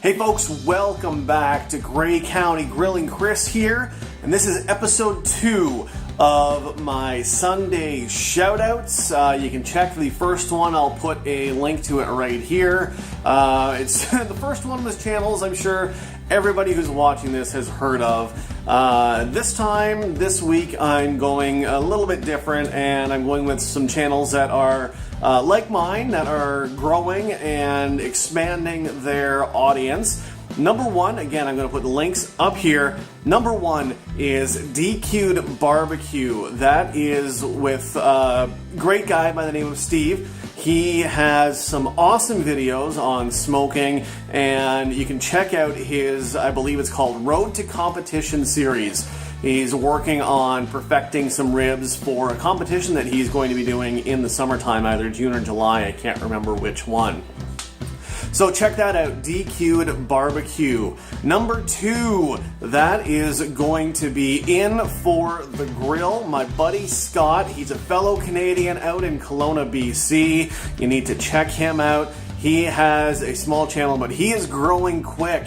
Hey folks, welcome back to Grey County Grilling. Chris here, and this is episode 2 of my Sunday shoutouts. You can check the first one. I'll put a link to it right here. It's the first one of this channel, as I'm sure everybody who's watching this has heard of. This week, I'm going a little bit different, and I'm going with some channels that are like mine, that are growing and expanding their audience. Number one, again, I'm going to put the links up here. Number one is DQ'd Barbecue. That is with a great guy by the name of Steve. He has some awesome videos on smoking, and you can check out his, I believe it's called Road to Competition series. He's working on perfecting some ribs for a competition that he's going to be doing in the summertime, either June or July. I can't remember which one. So check that out, DQ'd Barbecue. Number 2, that is going to be In For The Grill. My buddy Scott, he's a fellow Canadian out in Kelowna, BC. You need to check him out. He has a small channel, but he is growing quick.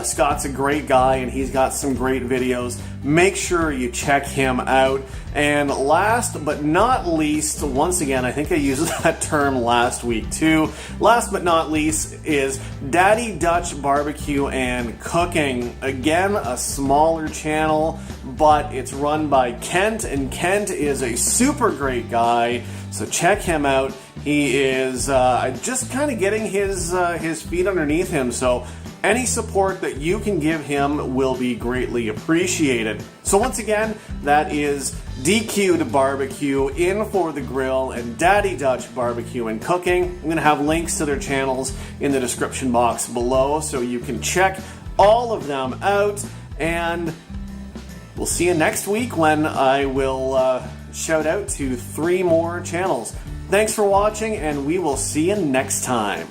Scott's a great guy, and he's got some great videos. Make sure you check him out. And last but not least, once again, I think I used that term last week too. Last but not least is Daddy Dutch Barbecue and Cooking. Again, a smaller channel, but it's run by Kent, and Kent is a super great guy. So check him out. He is just kind of getting his feet underneath him. So any support that you can give him will be greatly appreciated. So once again, that is DQ'd Barbecue, In For The Grill, and Daddy Dutch Barbecue and Cooking. I'm going to have links to their channels in the description box below, so you can check all of them out. And we'll see you next week when I will shout out to 3 more channels. Thanks for watching, and we will see you next time.